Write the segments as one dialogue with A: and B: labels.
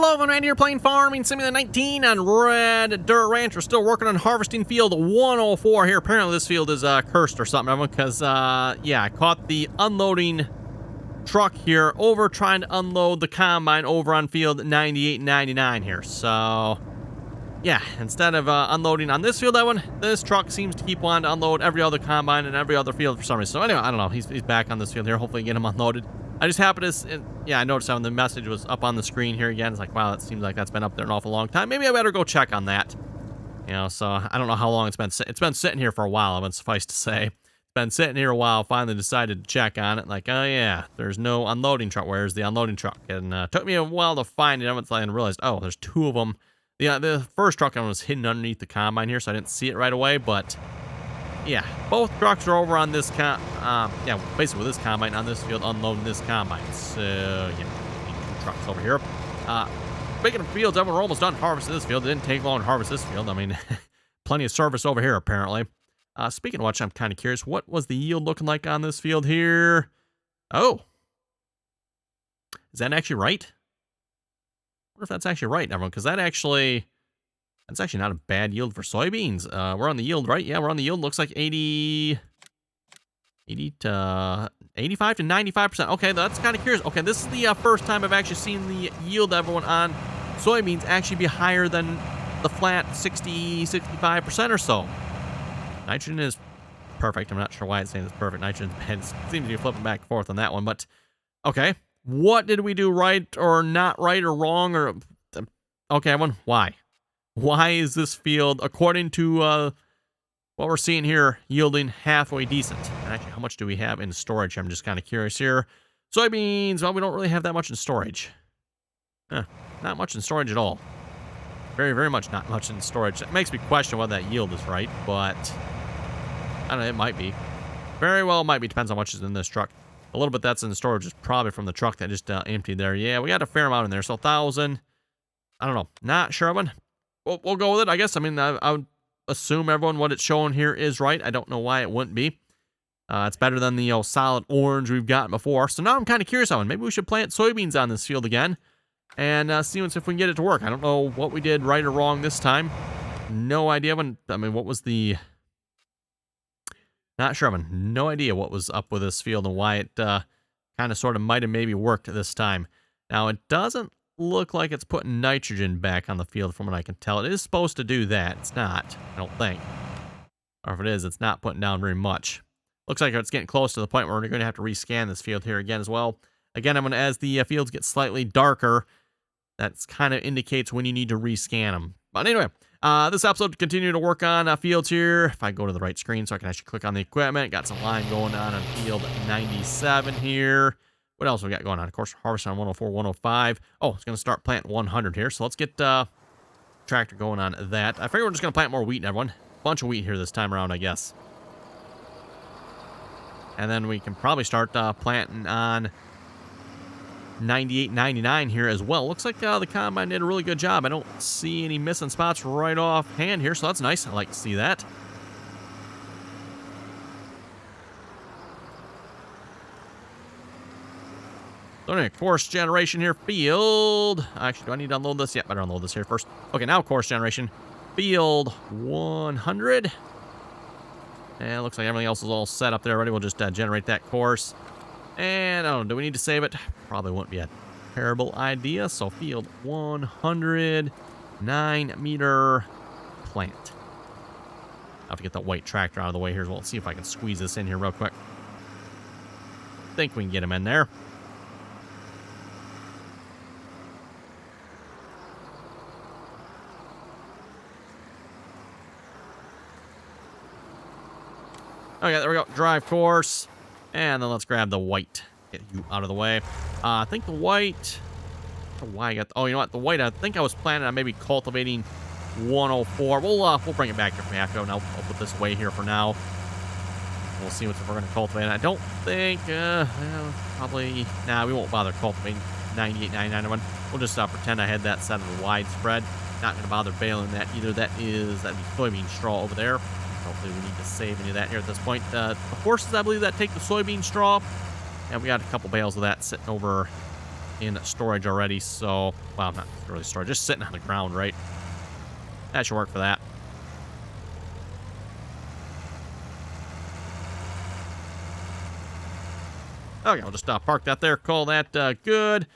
A: Hello, everyone. Randy here playing Farming Simulator 19 on Red Dirt Ranch. We're still working on harvesting field 104 here. Apparently this field is cursed or something, everyone, because, yeah, I caught the unloading truck here over trying to unload the combine over on field 98 and 99 here. So, yeah, instead of unloading on this field, this truck seems to keep wanting to unload every other combine and every other field for some reason. So, anyway, I don't know. He's back on this field here. Hopefully get him unloaded. I just happened to, yeah, I noticed when the message was up on the screen here again. It's like, wow, it seems like that's been up there an awful long time. Maybe I better go check on that. You know, so I don't know how long it's been. It's been sitting here for a while, I would suffice to say. It's been sitting here a while. Finally decided to check on it. Like, oh, yeah, there's no unloading truck. Where's the unloading truck? And took me a while to find it. I realized, oh, there's two of them. Yeah, the first truck was hidden underneath the combine here, so I didn't see it right away, but yeah, both trucks are over on this yeah, basically with this combine on this field, unloading this combine. So, yeah, two trucks over here. Speaking of fields, we're almost done harvesting this field. It didn't take long to harvest this field. I mean, plenty of service over here, apparently. Speaking of which, I'm kind of curious, what was the yield looking like on this field here? Oh. Is that actually right? I wonder if that's actually right, everyone, because that's actually not a bad yield for soybeans. We're on the yield, right? Yeah, we're on the yield. Looks like 80 to 85 to 95%. Okay, that's kind of curious. Okay, this is the first time I've actually seen the yield, everyone, on soybeans actually be higher than the flat 60, 65% or so. Nitrogen is perfect. I'm not sure why it's saying it's perfect. Nitrogen seems to be flipping back and forth on that one, but okay. What did we do right or not right or wrong or... Okay, everyone, why? Why is this field, according to what we're seeing here, yielding halfway decent? And actually, how much do we have in storage? I'm just kind of curious here. Soybeans, well, we don't really have that much in storage. Not much in storage at all. Very, very much not much in storage. That makes me question whether that yield is right, but I don't know, it might be. Very well might be, depends on how much is in this truck. A little bit that's in storage is probably from the truck that just emptied there. Yeah, we got a fair amount in there, so 1,000. I don't know, not sure, everyone. We'll go with it, I guess. I mean, I would assume, everyone, what it's showing here is right. I don't know why it wouldn't be. It's better than the solid orange we've gotten before. So now I'm kind of curious on maybe we should plant soybeans on this field again and see if we can get it to work. I don't know what we did right or wrong this time. No idea. What was the... Not sure. No idea what was up with this field and why it kind of sort of might have maybe worked this time. Now, it doesn't look like it's putting nitrogen back on the field from what I can tell. It is supposed to do that. It's not, I don't think. Or if it is, it's not putting down very much. Looks like it's getting close to the point where we're going to have to rescan this field here again as well. Again, as the fields get slightly darker, that kind of indicates when you need to rescan them. But anyway, this episode continue to work on fields here. If I go to the right screen so I can actually click on the equipment. Got some line going on field 97 here. What else we got going on? Of course, harvest on 104, 105. Oh, it's going to start planting 100 here. So let's get tractor going on that. I figure we're just going to plant more wheat, everyone. Bunch of wheat here this time around, I guess. And then we can probably start planting on 98, 99 here as well. Looks like the combine did a really good job. I don't see any missing spots right off hand here, so that's nice. I like to see that. So anyway, course generation here, field. Actually, do I need to unload this? Yeah, better unload this here first. Okay, now course generation, field 100. And it looks like everything else is all set up there already. We'll just generate that course. And I don't know, do we need to save it? Probably wouldn't be a terrible idea. So field 100, 9-meter plant. I'll have to get that white tractor out of the way here as well. Let's see if I can squeeze this in here real quick. Think we can get him in there. Okay, there we go. Drive course. And then let's grab the white. Get you out of the way. I think the white... Why I got... Oh, you know what? The white, I think I was planning on maybe cultivating 104. We'll bring it back here from Acco. Now I'll put this away here for now. We'll see what we're going to cultivate. I don't think... probably... Nah, we won't bother cultivating 98, 99. We'll just pretend I had that set of the widespread. Not going to bother baling that either. That'd be soybean straw over there. Hopefully we need to save any of that here at this point. The horses, I believe, that take the soybean straw. And we got a couple bales of that sitting over in storage already, so, well, not really storage, just sitting on the ground, right? That should work for that. Okay, we'll just park that there, call that good.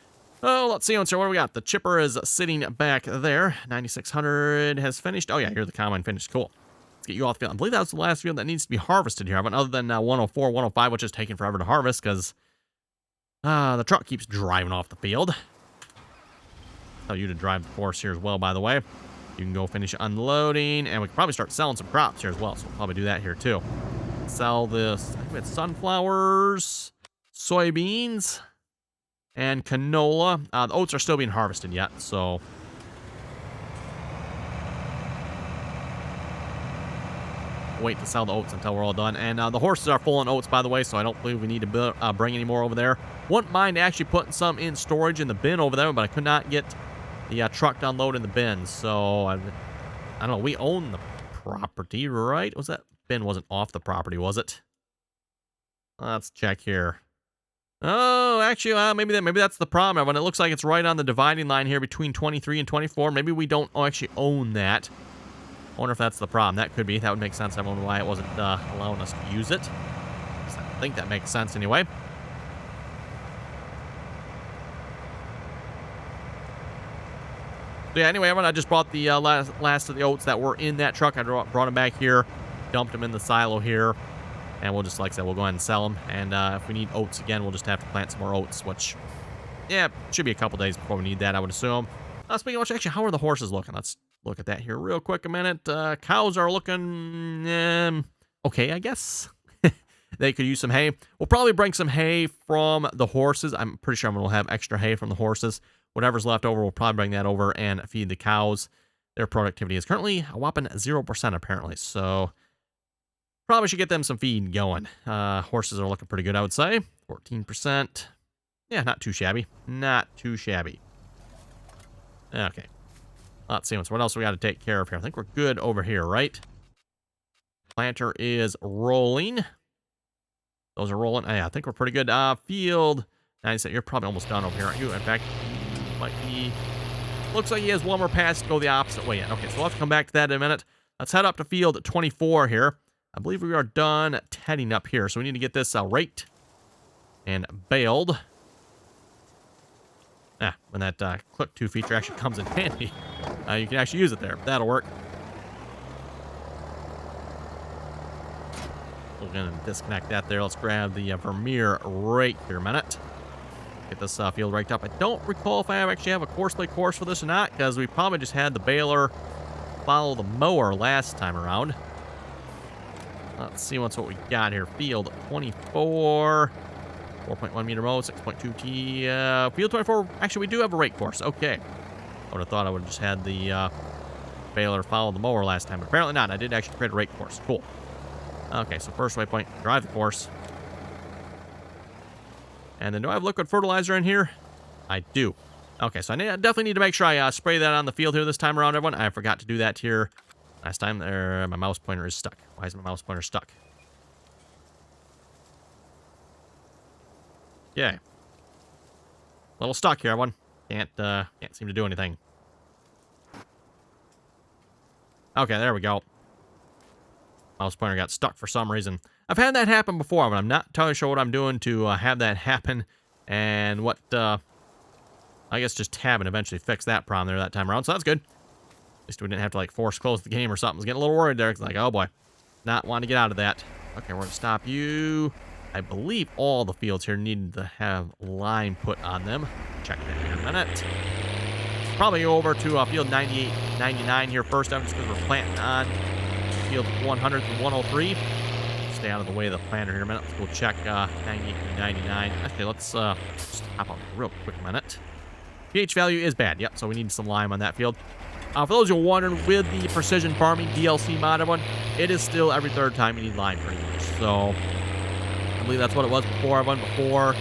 A: Oh, let's see, what do we got? The chipper is sitting back there. 9600 has finished. Oh, yeah, here's the combine finished. Cool. Let's get you off the field. I believe that was the last field that needs to be harvested here, other than 104, 105, which is taking forever to harvest because the truck keeps driving off the field. Tell you to drive the course here as well, by the way. You can go finish unloading, and we can probably start selling some crops here as well, so we'll probably do that here too. Sell this, I think we had sunflowers, soybeans, and canola. The oats are still being harvested yet, so wait to sell the oats until we're all done. And the horses are full on oats, by the way, so I don't believe we need to bring any more over there. Wouldn't mind actually putting some in storage in the bin over there, but I could not get the truck to unload in the bin, so I don't know. We own the property, right? Was that bin wasn't off the property, was it? Let's check here. Oh, actually, maybe that's the problem, everyone. It looks like it's right on the dividing line here between 23 and 24. Maybe we don't actually own that. I wonder if that's the problem. That could be. That would make sense. I wonder why it wasn't allowing us to use it. I think that makes sense anyway. So yeah, anyway, everyone, I just brought the last of the oats that were in that truck. I brought them back here, dumped them in the silo here, and we'll just, like I said, we'll go ahead and sell them. And if we need oats again, we'll just have to plant some more oats, which, yeah, should be a couple days before we need that, I would assume. Speaking of which, actually, how are the horses looking? Let's look at that here real quick a minute. Cows are looking okay, I guess. They could use some hay. We'll probably bring some hay from the horses. I'm pretty sure I'm going to have extra hay from the horses. Whatever's left over, we'll probably bring that over and feed the cows. Their productivity is currently a whopping 0%, apparently. So probably should get them some feed going. Horses are looking pretty good, I would say. 14%. Yeah, not too shabby. Not too shabby. Okay. Let's see what else we got to take care of here. I think we're good over here, right? Planter is rolling. Those are rolling. Yeah, I think we're pretty good. Field 97. You're probably almost done over here, aren't you? In fact, might be. Looks like he has one more pass to go the opposite way in. Okay, so we'll have to come back to that in a minute. Let's head up to field 24 here. I believe we are done tedding up here, so we need to get this raked and baled. When that click to feature actually comes in handy, you can actually use it there. That'll work. We're going to disconnect that there. Let's grab the Vermeer rake here a minute. Get this field raked up. I don't recall if I actually have a course-play course for this or not, because we probably just had the baler follow the mower last time around. Let's see what we got here. Field 24. 4.1 meter mow, 6.2 T. Field 24, actually, we do have a rake course. Okay. I would have thought I would have just had the baler follow the mower last time, but apparently not. I did actually create a rake course. Cool. Okay, so first waypoint, drive the course. And then do I have liquid fertilizer in here? I do. Okay, so I definitely need to make sure I spray that on the field here this time around, everyone. I forgot to do that here last time. There, my mouse pointer is stuck. Why is my mouse pointer stuck? Yeah. A little stuck here, everyone. Can't seem to do anything. Okay, there we go. Mouse pointer got stuck for some reason. I've had that happen before, but I'm not entirely sure what I'm doing to have that happen. And what, I guess just tab and eventually fix that problem there that time around. So that's good. At least we didn't have to, like, force close the game or something. I was getting a little worried there. It's like, oh boy. Not wanting to get out of that. Okay, we're going to stop you. I believe all the fields here needed to have lime put on them. Check that here in a minute. Probably go over to field 98, 99 here first, just because we're planting on field 100 and 103. Stay out of the way of the planter here a minute. Let's go check 98 and 99. Actually, let's just hop out real quick a minute. pH value is bad. Yep, so we need some lime on that field. For those who are wondering, with the Precision Farming DLC mod, everyone, it is still every third time you need lime pretty much. So I believe that's what it was before. Before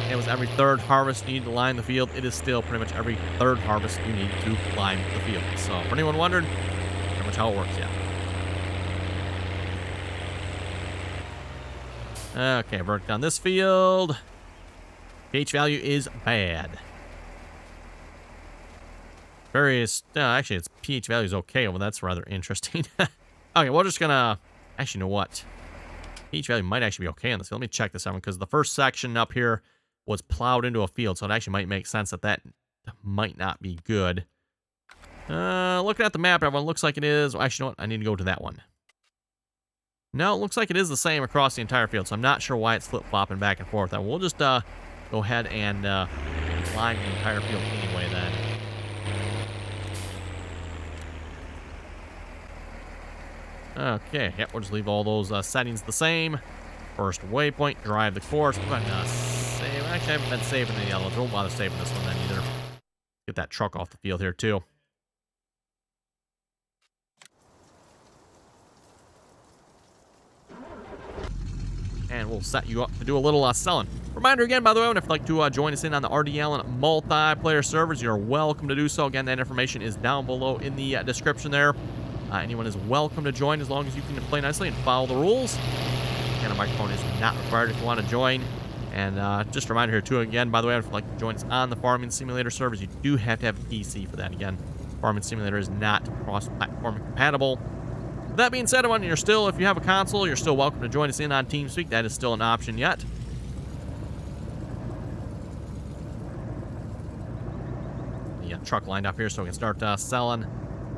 A: it was every third harvest you need to lime the field. It is still pretty much every third harvest you need to lime the field. So for anyone wondering, pretty much how it works, yeah. Okay, worked on this field. pH value is bad. Actually, its pH value is okay. Well, that's rather interesting. Okay, we're just gonna... Actually, you know what? pH value might actually be okay on this. Let me check this out, because the first section up here was plowed into a field, so it actually might make sense that that might not be good. Looking at the map, everyone, looks like it is... Well, actually, you know what? I need to go to that one. No, it looks like it is the same across the entire field, so I'm not sure why it's flip-flopping back and forth. We'll just go ahead and line the entire field anyway, then. Okay, yep, we'll just leave all those settings the same. First waypoint, drive the course. We're going to save. Actually, I haven't been saving the yellows. Won't bother saving this one then either. Get that truck off the field here, too. And we'll set you up to do a little selling. Reminder again, by the way, if you'd like to join us in on the RDAllen multiplayer servers, you're welcome to do so. Again, that information is down below in the description there. Anyone is welcome to join as long as you can play nicely and follow the rules. Again, a microphone is not required if you want to join. And just a reminder here, too, again, by the way, if you'd like to join us on the Farming Simulator servers, you do have to have a PC for that. Again, Farming Simulator is not cross-platform compatible. That being said, everyone, if you have a console, you're still welcome to join us in on TeamSpeak. That is still an option yet. The truck lined up here so we can start selling.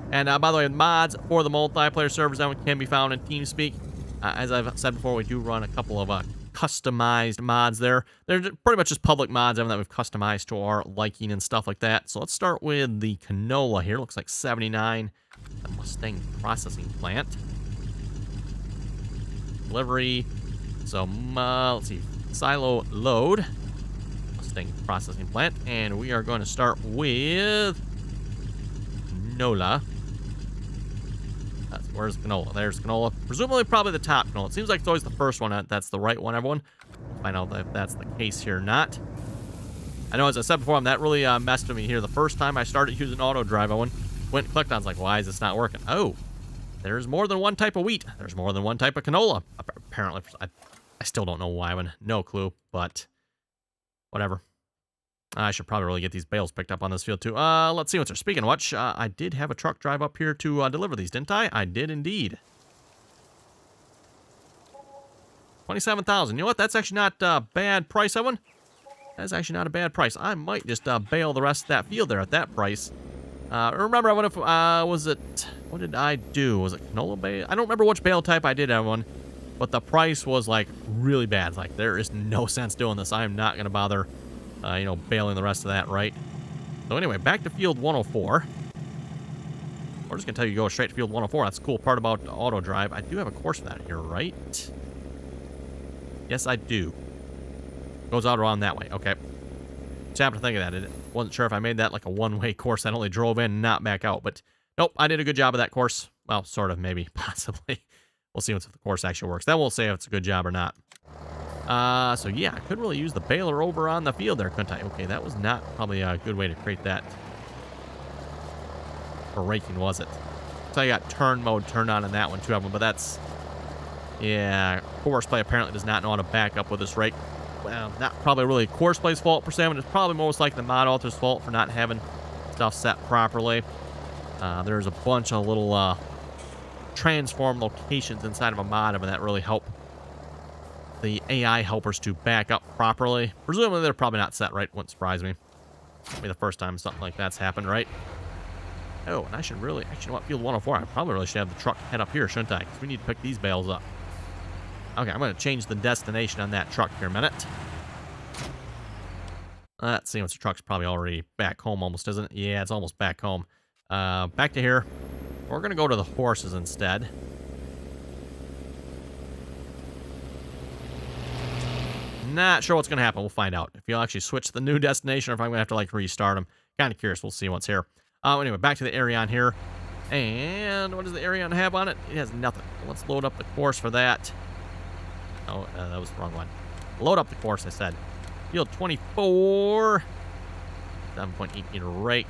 A: And by the way, mods for the multiplayer servers that can be found in TeamSpeak. As I've said before, we do run a couple of customized mods there. They're pretty much just public mods that we've customized to our liking and stuff like that. So let's start with the canola here. Looks like 79. The Mustang processing plant. Delivery. So let's see. Silo load. Mustang processing plant. And we are going to start with canola. Where's canola? There's canola. Presumably probably the top canola. It seems like it's always the first one that's the right one, everyone. We'll find out if that's the case here or not. I know, as I said before, that really messed with me here. The first time I started using auto drive, I went and clicked on it. I was like, why is this not working? Oh, there's more than one type of wheat. There's more than one type of canola. Apparently, I still don't know why. No clue, but whatever. I should probably really get these bales picked up on this field, too. Let's see what's there. Speaking of which, I did have a truck drive up here to deliver these, didn't I? I did indeed. 27,000. You know what? That's actually not a bad price, everyone. That's actually not a bad price. I might just bale the rest of that field there at that price. Remember, what did I do? Was it canola bale? I don't remember which bale type I did, everyone. But the price was, like, really bad. It's like, there is no sense doing this. I am not going to bother... bailing the rest of that, right? So anyway, back to field 104. We're just going to tell you to go straight to field 104. That's the cool part about auto drive. I do have a course for that here, right? Yes, I do. Goes out around that way. Okay. Just happened to think of that. I wasn't sure if I made that like a one-way course. I only drove in and not back out. But nope, I did a good job of that course. Well, sort of, maybe, possibly. We'll see if the course actually works. That will say if it's a good job or not. So yeah, I couldn't really use the baler over on the field there, couldn't I? Okay, that was not probably a good way to create that for raking, was it? So I got turn mode turned on in that one too, everyone, but that's... Yeah, Courseplay apparently does not know how to back up with this rake. Well, not probably really Courseplay's fault per se, but it's probably most likely the mod author's fault for not having stuff set properly. There's a bunch of little transform locations inside of a mod of that really help the AI helpers to back up properly. Presumably they're probably not set right. Wouldn't surprise me. It'll be the first time something like that's happened, right? Oh, and I should really... Actually, you know what? Field 104, I probably really should have the truck head up here, shouldn't I? Because we need to pick these bales up. Okay, I'm going to change the destination on that truck here a minute. Let's see, the truck's probably already back home almost, isn't it? Yeah, it's almost back home. Back to here. We're going to go to the horses instead. Not sure what's going to happen. We'll find out. If you'll actually switch to the new destination or if I'm going to have to, like, restart them. Kind of curious. We'll see what's here. Anyway, back to the Arion here. And what does the Arion have on it? It has nothing. Let's load up the course for that. Oh, that was the wrong one. Load up the course, I said. Field 24. 7.8 meter rake.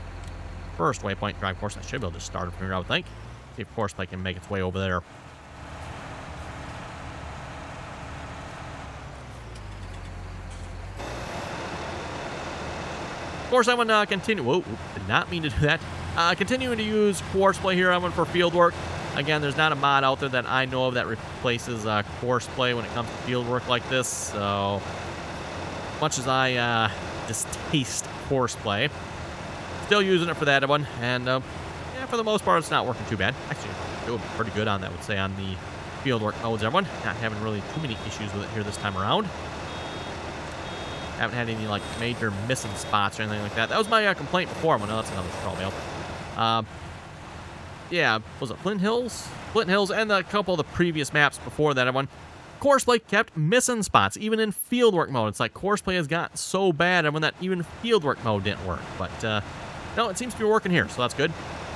A: First waypoint drive course. I should be able to start it from here, I would think. See if Courseplay can make its way over there. Of course, I'm going to continue. Whoa, did not mean to do that. Continuing to use course play here. I'm going for field work. Again, there's not a mod out there that I know of that replaces course play when it comes to field work like this. So, much as I distaste course play, still using it for that one. And yeah, for the most part, it's not working too bad. Actually, doing pretty good on that, I would say, on the field work modes, everyone. Not having really too many issues with it here this time around. Haven't had any, like, major missing spots or anything like that. That was my complaint before. Well, no, that's another straw bale. Yeah, was it Flint Hills? Flint Hills and a couple of the previous maps before that one. Course play kept missing spots, even in fieldwork mode. It's like course play has gotten so bad and when that even fieldwork mode didn't work. But, no, it seems to be working here, so that's good.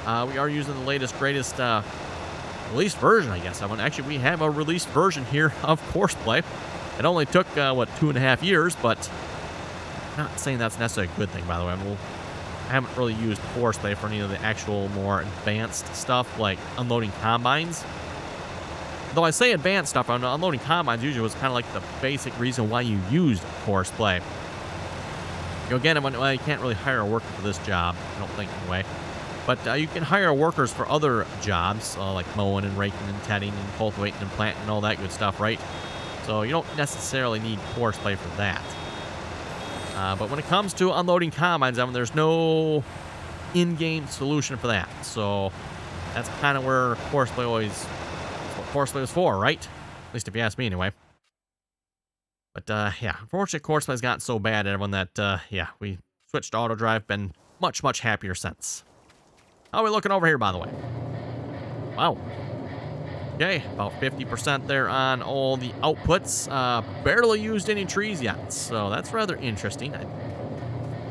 A: We are using the latest, greatest, released version, I guess. Actually, we have a released version here of course play. It only took, what, 2.5 years, but not saying that's necessarily a good thing, by the way. I haven't really used course play for any of the actual more advanced stuff, like unloading combines. Though I say advanced stuff, on unloading combines usually was kind of like the basic reason why you used course play. You know, again, well, you can't really hire a worker for this job, I don't think, anyway. But you can hire workers for other jobs, like mowing and raking and tedding and cultivating and planting and all that good stuff, right? So you don't necessarily need course play for that. But when it comes to unloading combines, there's no in-game solution for that. So that's kind of where course play what course play was for, right? At least if you ask me, anyway. But yeah, unfortunately, course play's gotten so bad, everyone, that yeah, we switched to auto drive. Been much, much happier since. How are we looking over here, by the way? Wow. Okay, about 50% there on all the outputs. Barely used any trees yet, so that's rather interesting. I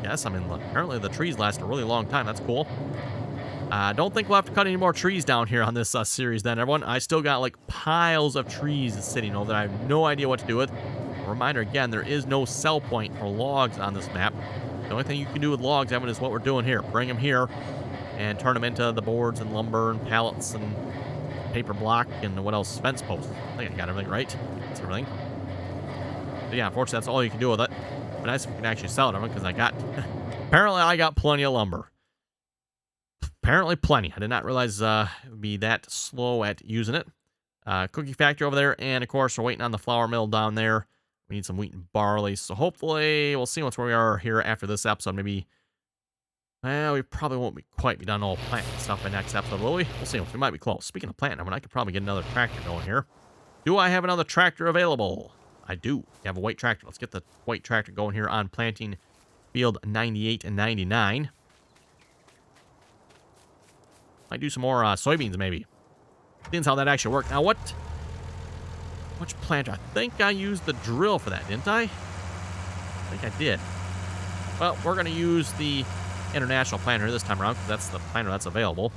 A: guess, apparently the trees last a really long time. That's cool. Don't think we'll have to cut any more trees down here on this series then, everyone. I still got, like, piles of trees sitting over there. I have no idea what to do with. Reminder, again, there is no sell point for logs on this map. The only thing you can do with logs, everyone, is what we're doing here. Bring them here and turn them into the boards and lumber and pallets and paper block and what else? Fence posts. I think I got everything right. That's everything. But yeah, unfortunately, that's all you can do with it. But nice if we can actually sell it, because I got... apparently, I got plenty of lumber. Apparently, plenty. I did not realize it would be that slow at using it. Cookie factory over there, and of course, we're waiting on the flour mill down there. We need some wheat and barley, so hopefully, we'll see once we are here after this episode. Maybe... well, we probably won't quite be done all planting stuff by next episode, will we? We'll see. We might be close. Speaking of planting, I could probably get another tractor going here. Do I have another tractor available? I do. You have a white tractor. Let's get the white tractor going here on planting field 98 and 99. Might do some more soybeans, maybe. Seeing how that actually worked. Now, which planter? I think I used the drill for that, didn't I? I think I did. Well, we're going to use the international planter this time around, because that's the planter that's available.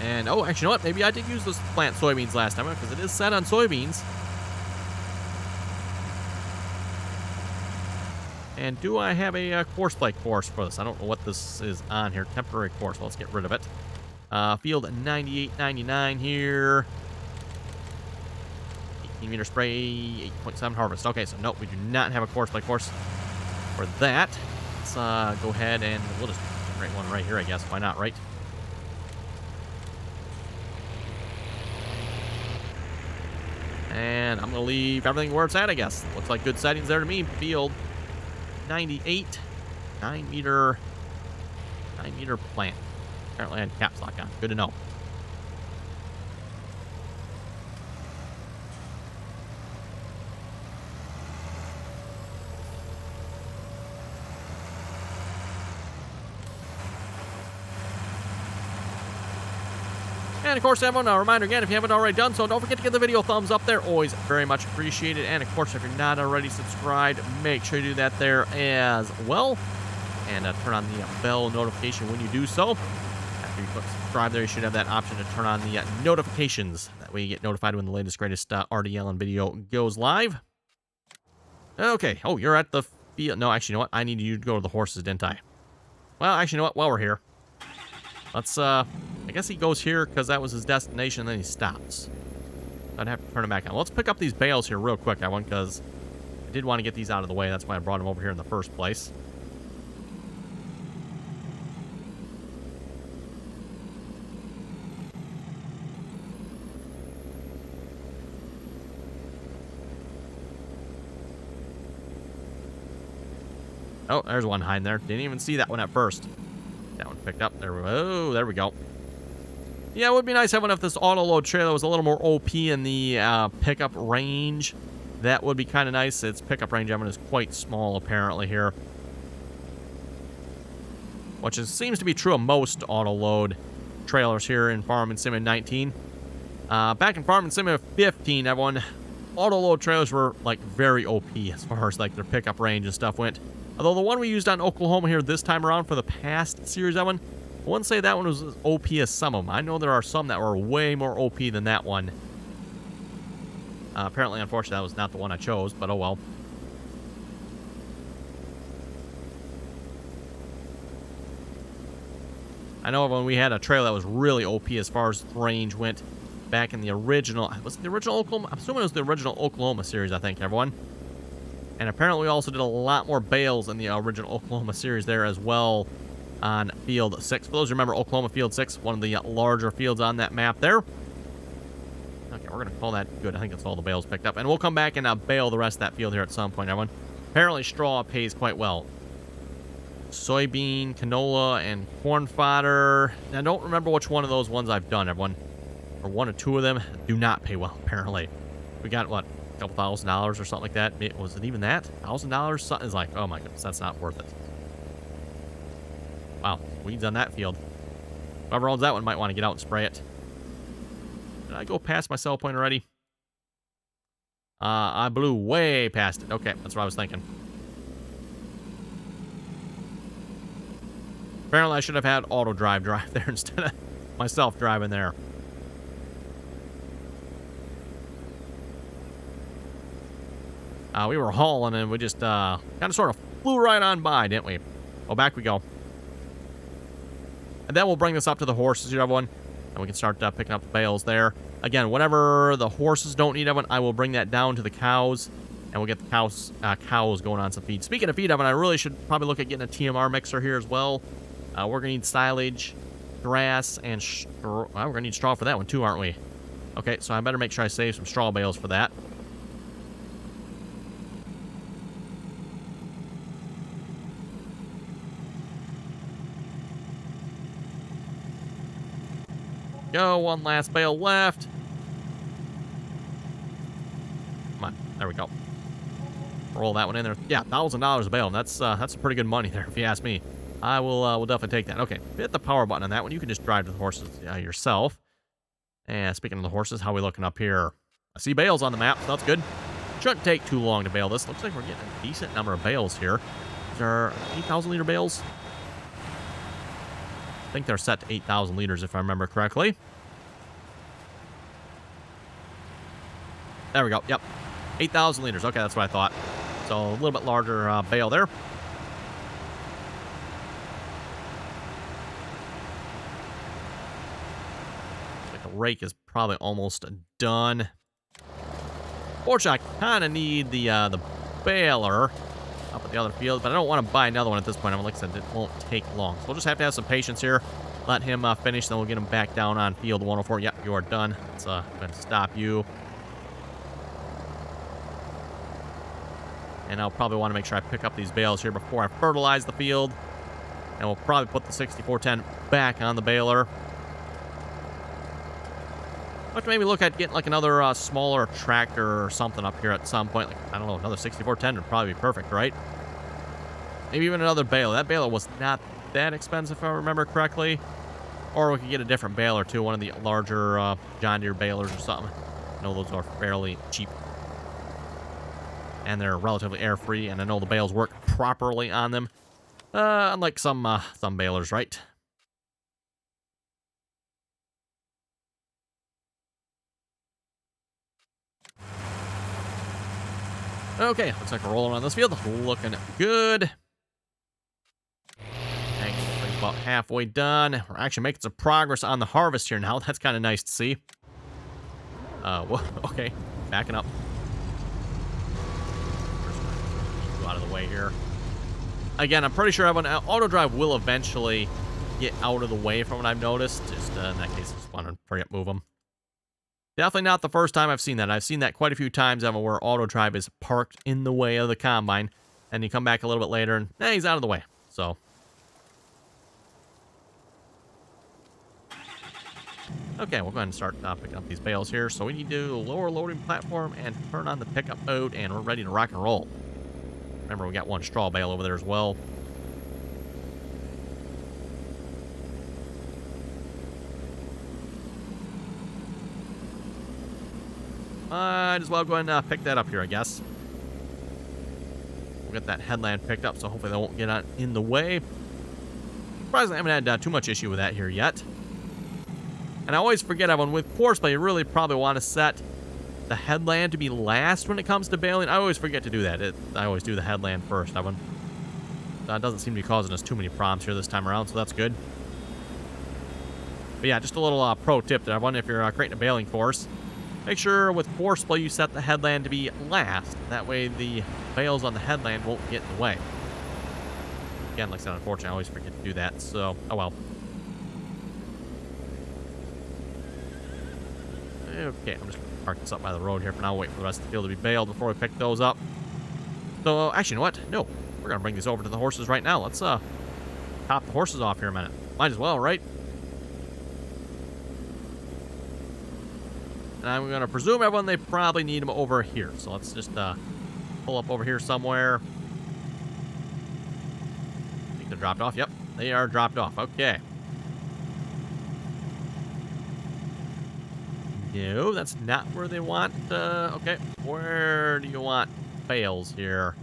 A: And, oh, actually, you know what? Maybe I did use this plant soybeans last time, because it is set on soybeans. And do I have a course play course for this? I don't know what this is on here. Temporary course. Well, let's get rid of it. Field 98, 99 here. 18 meter spray, 8.7 harvest. Okay, so nope, we do not have a course play course for that. Let's go ahead and we'll just generate one right here, I guess. Why not, right? And I'm going to leave everything where it's at, I guess. Looks like good settings there to me. Field 98, 9 meter plant. Apparently I had caps lock on. Good to know. And of course, everyone, a reminder again, if you haven't already done so, don't forget to give the video a thumbs up there. Always very much appreciated. And of course, if you're not already subscribed, make sure you do that there as well. And turn on the bell notification when you do so. After you click subscribe there, you should have that option to turn on the notifications. That way you get notified when the latest, greatest RDAllen video goes live. Okay. Oh, you're at the field. No, actually, you know what? I need you to go to the horses, didn't I? Well, actually, you know what? While we're here, Let's, I guess he goes here because that was his destination, and then he stops. I'd have to turn him back on. Let's pick up these bales here real quick, everyone, because I did want to get these out of the way. That's why I brought them over here in the first place. Oh, there's one hiding there. Didn't even see that one at first. That one picked up. There we go. Oh, there we go. Yeah, it would be nice having if this auto-load trailer was a little more OP in the pickup range. That would be kind of nice. Its pickup range, Evan, is quite small, apparently, here. Which seems to be true of most auto-load trailers here in Farming Sim 19. Back in Farming Sim 15, everyone, auto-load trailers were, like, very OP as far as, like, their pickup range and stuff went. Although the one we used on Oklahoma here this time around for the past series, Evan, I wouldn't say that one was as OP as some of them. I know there are some that were way more OP than that one. Apparently, unfortunately, that was not the one I chose, but oh well. I know when we had a trailer that was really OP as far as range went back in the original... Was it the original Oklahoma? I'm assuming it was the original Oklahoma series, I think, everyone. And apparently we also did a lot more bales in the original Oklahoma series there as well on Field 6. For those who remember Oklahoma Field 6, one of the larger fields on that map there. Okay, we're going to call that good. I think that's all the bales picked up. And we'll come back and bale the rest of that field here at some point, everyone. Apparently straw pays quite well. Soybean, canola, and corn fodder. Now, I don't remember which one of those ones I've done, everyone. Or one or two of them do not pay well, apparently. We got, what, a couple $1,000 or something like that? Was it even that? $1,000? Something's like, oh my goodness, that's not worth it. Wow, weeds on that field. Whoever owns that one might want to get out and spray it. Did I go past my sell point already? I blew way past it. Okay, that's what I was thinking. Apparently, I should have had auto drive there instead of myself driving there. We were hauling and we just kind of sort of flew right on by, didn't we? Oh, back we go. And then we'll bring this up to the horses here, everyone. And we can start picking up the bales there. Again, whatever the horses don't need, everyone, I will bring that down to the cows. And we'll get the cows going on some feed. Speaking of feed, everyone, I really should probably look at getting a TMR mixer here as well. We're going to need silage, grass, and straw. Well, we're going to need straw for that one too, aren't we? Okay, so I better make sure I save some straw bales for that. Go, one last bale left. Come on, there we go. Roll that one in there. Yeah, $1,000 a bale. That's some pretty good money there, if you ask me. I will definitely take that. Okay, hit the power button on that one. You can just drive to the horses yourself. And speaking of the horses, how are we looking up here? I see bales on the map, so that's good. Shouldn't take too long to bale this. Looks like we're getting a decent number of bales here. These are 8,000 liter bales. I think they're set to 8,000 liters if I remember correctly. There we go. Yep. 8,000 liters. Okay, that's what I thought. So a little bit larger bale there. Like the rake is probably almost done. Fortunately, I kind of need the baler up at the other field, but I don't want to buy another one at this point. I mean, like I said, it won't take long. So we'll just have to have some patience here. Let him finish, then we'll get him back down on field 104. Yep, you are done. Let's go ahead and stop you. And I'll probably want to make sure I pick up these bales here before I fertilize the field. And we'll probably put the 6410 back on the baler. I'll have to maybe look at getting like another smaller tractor or something up here at some point. Like, I don't know, another 6410 would probably be perfect, right? Maybe even another baler. That baler was not that expensive, if I remember correctly. Or we could get a different baler too, one of the larger John Deere balers or something. I know those are fairly cheap. And they're relatively air-free, and I know the bales work properly on them. Unlike some balers, right? Okay, looks like we're rolling around this field. Looking good. Thanks, About halfway done. We're actually making some progress on the harvest here now. That's kind of nice to see. Well, okay. Backing up. Go out of the way here. Again, I'm pretty sure auto drive will eventually get out of the way from what I've noticed. Just in that case, I just want to hurry up, move them. Definitely not the first time I've seen that. I've seen that quite a few times where auto drive is parked in the way of the combine. And you come back a little bit later and he's out of the way. So. Okay, we'll go ahead and start picking up these bales here. So we need to lower loading platform and turn on the pickup mode, and we're ready to rock and roll. Remember, we got one straw bale over there as well. Might as well go ahead and pick that up here, I guess. We'll get that headland picked up, so hopefully they won't get in the way. Surprisingly, I haven't had too much issue with that here yet. And I always forget, everyone, with horseplay, you really probably want to set the headland to be last when it comes to baling. I always forget to do that. I always do the headland first, everyone. That doesn't seem to be causing us too many problems here this time around, so that's good. But yeah, just a little pro tip there, everyone. If you're creating a baling course, make sure with horseplay you set the headland to be last. That way the bales on the headland won't get in the way. Again, like I said, unfortunately, I always forget to do that, so, oh well. Okay, I'm just going to park this up by the road here for now. Wait for the rest of the field to be baled before we pick those up. So, actually, you know what? No. We're going to bring these over to the horses right now. Let's top the horses off here a minute. Might as well, right? And I'm going to presume, everyone, they probably need them over here. So let's just pull up over here somewhere. I think they're dropped off. Yep, they are dropped off. Okay. No, that's not where they want. Okay, where do you want bales here?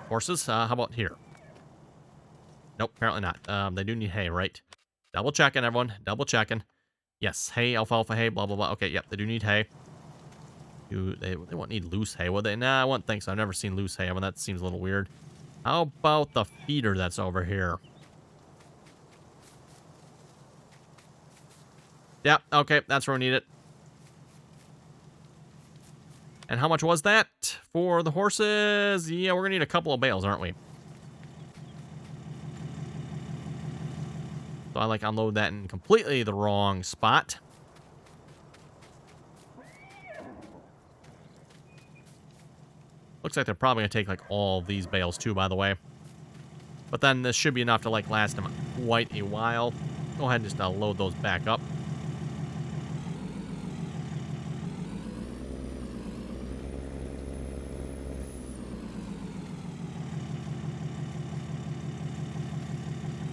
A: Horses? How about here? Nope, apparently not. They do need hay, right? Double checking, everyone. Double checking. Yes, hay, alfalfa hay, blah, blah, blah. Okay, yep, they do need hay. They won't need loose hay, will they? Nah, I wouldn't think so. I've never seen loose hay. I mean, that seems a little weird. How about the feeder that's over here? Yep, okay, that's where we need it. And how much was that for the horses? Yeah, we're going to need a couple of bales, aren't we? So I unload that in completely the wrong spot. Looks like they're probably going to take all of these bales too, by the way. But then this should be enough to last them quite a while. Go ahead and just load those back up.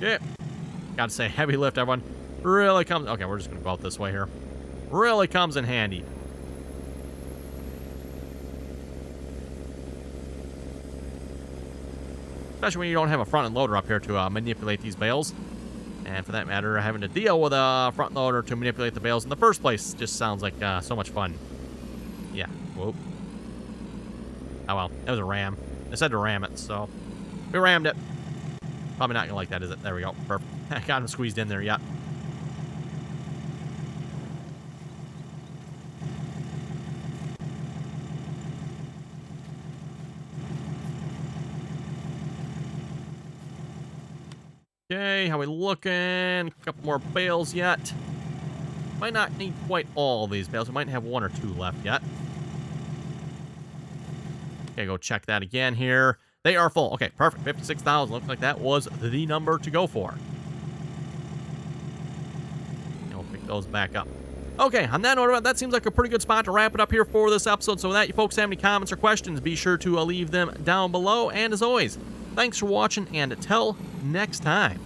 A: Yeah. Gotta say, heavy lift, everyone. Really comes... Okay, we're just gonna go out this way here. Really comes in handy. Especially when you don't have a front end loader up here to manipulate these bales. And for that matter, having to deal with a front loader to manipulate the bales in the first place just sounds like so much fun. Yeah. Whoop. Oh well, it was a ram. They said to ram it, so we rammed it. Probably not gonna like that, is it? There we go. Perfect. I got him squeezed in there, yeah. Okay, how we looking? A couple more bales yet. Might not need quite all these bales. We might have one or two left yet. Okay, go check that again here. They are full. Okay, perfect. 56,000. Looks like that was the number to go for. And we'll pick those back up. Okay, on that note, that seems like a pretty good spot to wrap it up here for this episode. So with that, you folks have any comments or questions, be sure to leave them down below. And as always, thanks for watching, and until next time.